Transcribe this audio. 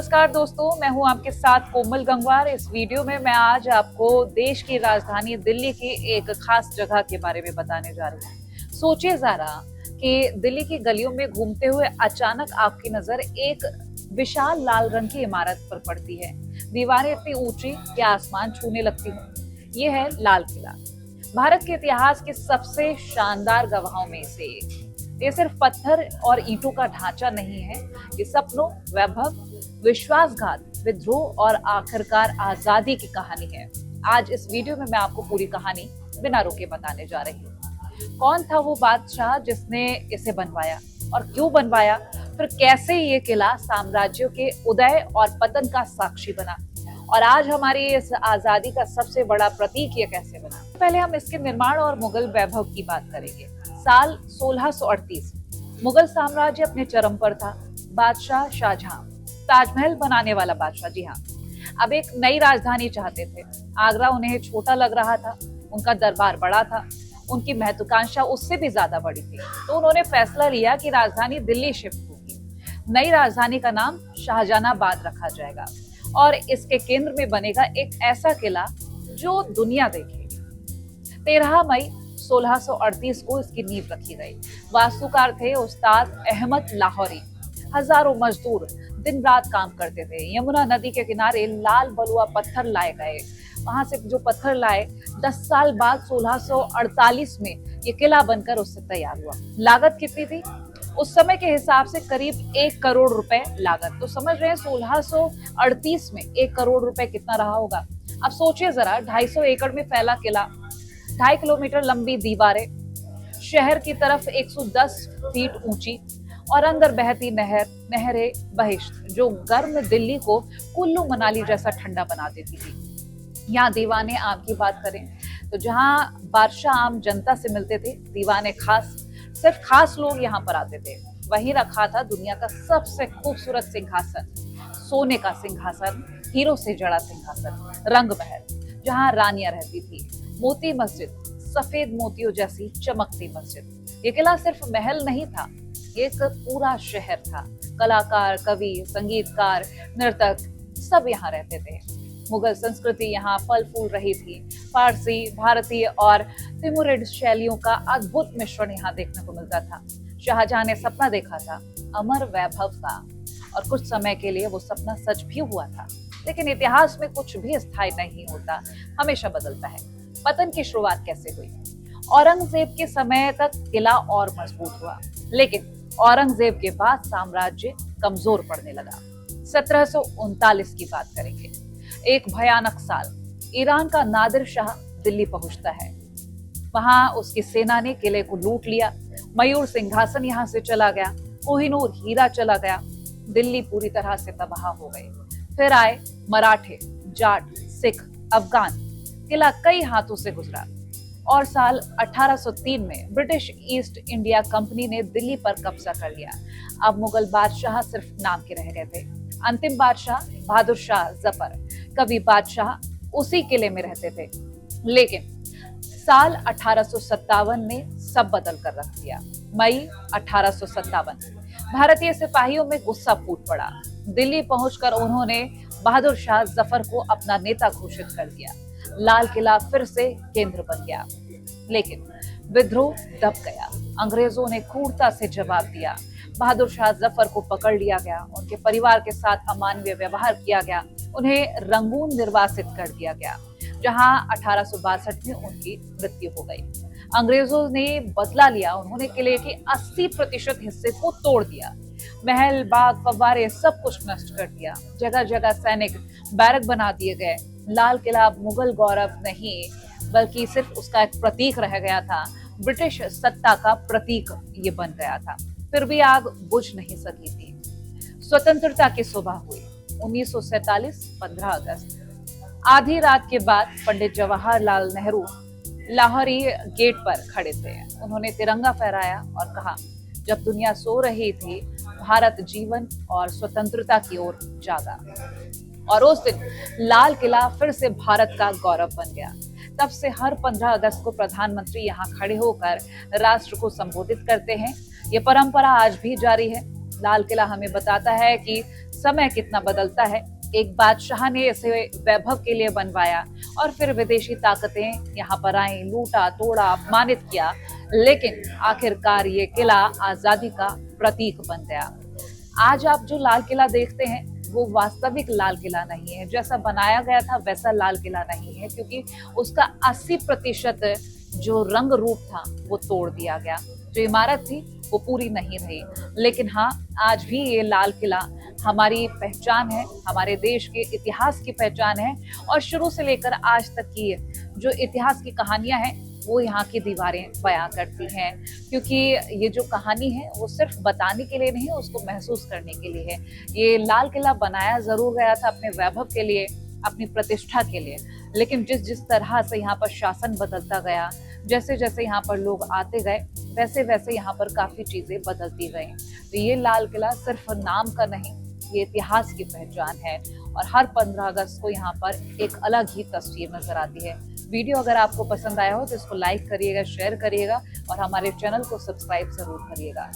नमस्कार दोस्तों, मैं हूं आपके साथ कोमल गंगवार। इस वीडियो में मैं आज आपको देश की राजधानी दिल्ली की एक खास जगह के बारे में बताने जा रही हूँ। सोचिए जरा कि दिल्ली की गलियों में घूमते हुए अचानक आपकी नजर एक विशाल लाल रंग की इमारत पर पड़ती है। दीवारें इतनी ऊंची कि आसमान छूने लगती हैं। ये है लाल किला, भारत के इतिहास के सबसे शानदार गवाहों में से एक। ये सिर्फ पत्थर और ईंटों का ढांचा नहीं है, ये सपनों, वैभव, विश्वासघात, विद्रोह और आखिरकार आजादी की कहानी है। आज इस वीडियो में मैं आपको पूरी कहानी बिना रुके बताने जा रही हूँ। कौन था वो बादशाह जिसने इसे बनवाया और क्यों बनवाया, फिर कैसे ये किला साम्राज्यों के उदय और पतन का साक्षी बना, और आज हमारी इस आजादी का सबसे बड़ा प्रतीक ये कैसे बना। पहले हम इसके निर्माण और मुगल वैभव की बात करेंगे। साल 1638, मुगल साम्राज्य अपने चरम पर था। बादशाह शाहजहां, ताजमहल बनाने वाला बादशाह, जी हाँ, अब एक नई राजधानी चाहते थे। आगरा उन्हें छोटा लग रहा था, उनका दरबार बड़ा था, उनकी महत्वाकांक्षा उससे भी ज्यादा बड़ी थी। तो उन्होंने फैसला लिया कि राजधानी दिल्ली शिफ्ट होगी। नई राजधानी का नाम शाहजहानाबाद रखा जाएगा और इसके केंद्र में बनेगा एक ऐसा किला जो दुनिया देखेगी। 13 मई 1638 को इसकी नींव रखी गई। वास्तुकार थे उस्ताद अहमद लाहौरी। हजारों मजदूर दिन रात काम करते थे। यमुना नदी के किनारे लाल बलुआ पत्थर लाए गए। वहां से जो पत्थर लाए, 10 साल बाद 1648 में ये किला बनकर उससे तैयार हुआ। लागत कितनी थी? उस समय के हिसाब से करीब 1 करोड़ रुपए लागत। तो समझ रहे हैं 1638 में 1 करोड़ रुपए कितना रहा होगा। अब सोचिए जरा, 250 एकड़ में फैला किला, 2.5 किलोमीटर लंबी दीवारें, शहर की तरफ 110 फीट ऊंची और अंदर बहती नहरें बहिश्त जो गर्म दिल्ली को कुल्लू मनाली जैसा ठंडा बना देती थी। यहाँ दीवाने आम की बात करें तो जहाँ बादशाह आम जनता से मिलते थे, दीवाने सिर्फ खास लोग यहाँ पर आते थे। वहीं रखा था दुनिया का सबसे खूबसूरत सिंहासन, सोने का सिंहासन, हीरो से जड़ा सिंहासन, रंग महल जहाँ रानियां रहती थी, मोती मस्जिद, सफेद मोतियों जैसी चमकती मस्जिद। ये किला सिर्फ महल नहीं था, एक पूरा शहर था। कलाकार, कवि, संगीतकार, नर्तक सब यहाँ रहते थे। मुगल संस्कृति यहाँ फल फूल रही थी। फारसी, भारतीय और तिमुरिड शैलियों का अद्भुत मिश्रण यहाँ देखने को मिलता था। शाहजहां ने सपना देखा था अमर वैभव का, और कुछ समय के लिए वो सपना सच भी हुआ था। लेकिन इतिहास में कुछ भी स्थायी नहीं होता, हमेशा बदलता है। पतन की शुरुआत कैसे हुई? औरंगजेब के समय तक किला और मजबूत हुआ, लेकिन औरंगजेब के बाद साम्राज्य कमजोर पड़ने लगा। 1739 की बात करेंगे। एक भयानक साल, ईरान का नादिर शाह दिल्ली पहुंचता है। वहां उसकी सेना ने किले को लूट लिया। मयूर सिंहासन यहां से चला गया, कोहिनूर हीरा चला गया। दिल्ली पूरी तरह से तबाह हो गई। फिर आए मराठे, जाट, सिख, अफगान। किला कई हाथों से गुजरा और साल 1803 में ब्रिटिश ईस्ट इंडिया कंपनी ने दिल्ली पर कब्जा कर लिया। अब मुगल बादशाह सिर्फ नाम के रह गए थे। अंतिम बादशाह बहादुर शाह जफर, कभी बादशाह उसी किले में रहते थे। लेकिन साल 1857 ने सब बदल कर रख दिया। मई 1857, भारतीय सिपाहियों में गुस्सा फूट पड़ा। दिल्ली पहुंचकर उन्होंने बहादुर शाह जफर को अपना नेता घोषित कर दिया। लाल किला फिर से केंद्र बन गया, लेकिन विद्रोह दब गया। अंग्रेजों ने क्रूरता से जवाब दिया। बहादुर शाह जफर को पकड़ लिया गया, उनके परिवार के साथ अमानवीय व्यवहार किया गया, उन्हें रंगून निर्वासित कर दिया गया, जहां 1862 में उनकी मृत्यु हो गई। अंग्रेजों ने बदला लिया, उन्होंने किले के 80% हिस्से को तोड़ दिया। महल, बाग, फव्वारे सब कुछ नष्ट कर दिया। जगह जगह सैनिक बैरक बना दिए गए। लाल किला अब मुगल गौरव नहीं, बल्कि सिर्फ उसका एक प्रतीक रह गया था। ब्रिटिश सत्ता का प्रतीक ये बन गया था। फिर भी आग बुझ नहीं सकी थी। स्वतंत्रता की सुबह हुई 1947, 15 अगस्त। आधी रात के बाद पंडित जवाहरलाल नेहरू लाहौरी गेट पर खड़े थे। उन्होंने तिरंगा फहराया और कहा, जब दुनिया सो रही थी, भारत जीवन और स्वतंत्रता की ओर जागा। और उस दिन लाल किला फिर से भारत का गौरव बन गया। तब से हर 15 अगस्त को प्रधानमंत्री यहाँ खड़े होकर राष्ट्र को संबोधित करते हैं। ये परंपरा आज भी जारी है। लाल किला हमें बताता है कि समय कितना बदलता है। एक बादशाह ने इसे वैभव के लिए बनवाया और फिर विदेशी ताकतें यहाँ पर आई, लूटा तोड़ा, अपमानित किया, लेकिन आखिरकार ये किला आजादी का प्रतीक बन गया। आज आप जो लाल किला देखते हैं वो वास्तविक लाल किला नहीं है, जैसा बनाया गया था वैसा लाल किला नहीं है, क्योंकि उसका 80% जो रंग रूप था वो तोड़ दिया गया। जो इमारत थी वो पूरी नहीं रही। लेकिन हाँ, आज भी ये लाल किला हमारी पहचान है, हमारे देश के इतिहास की पहचान है, और शुरू से लेकर आज तक की जो इतिहास की कहानियां हैं वो यहाँ की दीवारें बयां करती हैं। क्योंकि ये जो कहानी है वो सिर्फ बताने के लिए नहीं, उसको महसूस करने के लिए है। ये लाल किला बनाया जरूर गया था अपने वैभव के लिए, अपनी प्रतिष्ठा के लिए, लेकिन जिस तरह से यहाँ पर शासन बदलता गया, जैसे जैसे यहाँ पर लोग आते गए, वैसे वैसे यहाँ पर काफी चीजें बदलती गई। तो ये लाल किला सिर्फ नाम का नहीं, ये इतिहास की पहचान है, और हर 15 अगस्त को यहाँ पर एक अलग ही तस्वीर नजर आती है। वीडियो अगर आपको पसंद आया हो तो इसको लाइक करिएगा, शेयर करिएगा, और हमारे चैनल को सब्सक्राइब जरूर करिएगा।